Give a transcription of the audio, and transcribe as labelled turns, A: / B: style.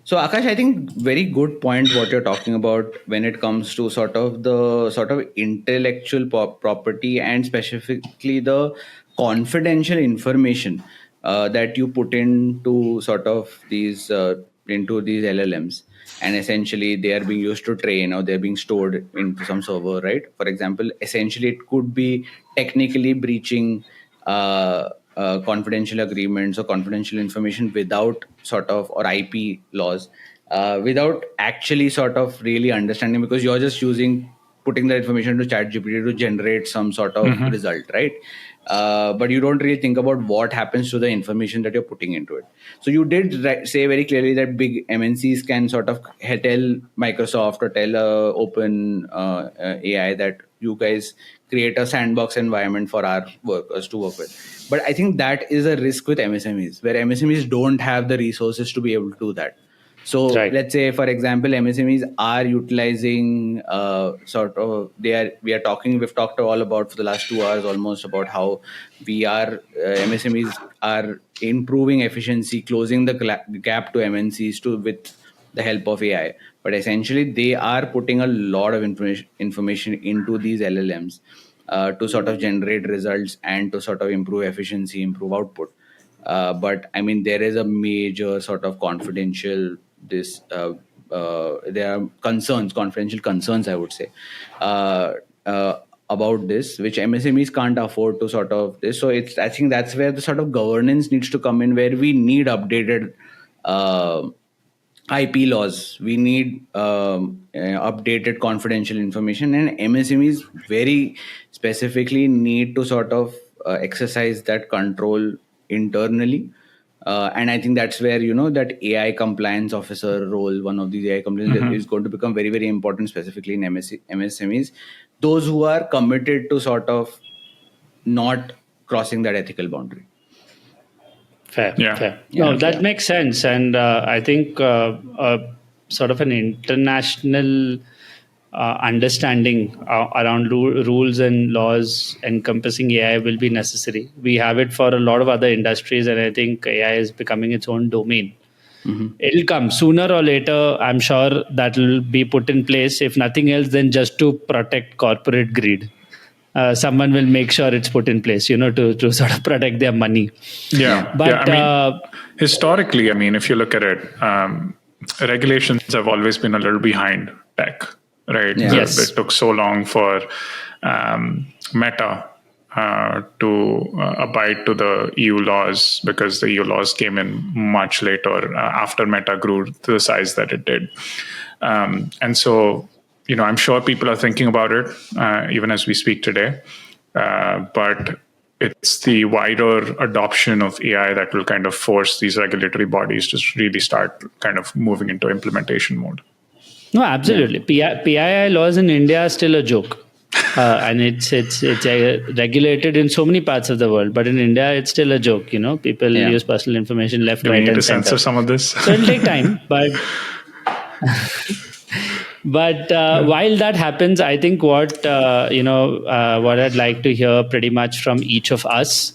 A: So Akash, I think very good point what you're talking about when it comes to sort of intellectual property and specifically the confidential information that you put into sort of these into these LLMs, and essentially they are being used to train or they're being stored into some server, right? For example, essentially it could be technically breaching confidential agreements or confidential information without sort of, or IP laws, without actually sort of really understanding, because you're just putting that information to ChatGPT to generate some sort of result, right? But you don't really think about what happens to the information that you're putting into it. So you did say very clearly that big MNCs can sort of tell Microsoft or tell Open AI that you guys create a sandbox environment for our workers to work with. But I think that is a risk with MSMEs, where MSMEs don't have the resources to be able to do that. So
B: Right.
A: let's say, for example, MSMEs are utilizing we've talked all about for the last 2 hours almost about how MSMEs are improving efficiency, closing the gap to MNCs with the help of AI. But essentially, they are putting a lot of information into these LLMs to sort of generate results and to sort of improve efficiency, improve output. But I mean, there is a major sort of there are confidential concerns, I would say, about this, which MSMEs can't afford to sort of this. So I think that's where the sort of governance needs to come in, where we need updated IP laws. We need updated confidential information, and MSMEs very specifically need to sort of exercise that control internally. And I think that's where, that AI compliance officer role, one of these AI compliance is going to become very, very important, specifically in MSMEs. Those who are committed to sort of not crossing that ethical boundary.
B: Fair. No, that makes sense. And I think sort of an international understanding around rules and laws encompassing AI will be necessary. We have it for a lot of other industries, and I think AI is becoming its own domain. It'll come sooner or later. I'm sure that will be put in place. If nothing else, then just to protect corporate greed. Someone will make sure it's put in place, to sort of protect their money.
C: But historically, if you look at it, regulations have always been a little behind tech, right?
B: Yes.
C: It took so long for Meta to abide to the EU laws, because the EU laws came in much later after Meta grew to the size that it did. And so, I'm sure people are thinking about it even as we speak today. But it's the wider adoption of AI that will kind of force these regulatory bodies to really start kind of moving into implementation mode.
B: No, absolutely. PII laws in India are still a joke. And it's regulated in so many parts of the world, but in India it's still a joke. People use personal information left, right, and center.
C: Do we need to censor some of this?
B: So it'll take time, but while that happens, I think what I'd like to hear pretty much from each of us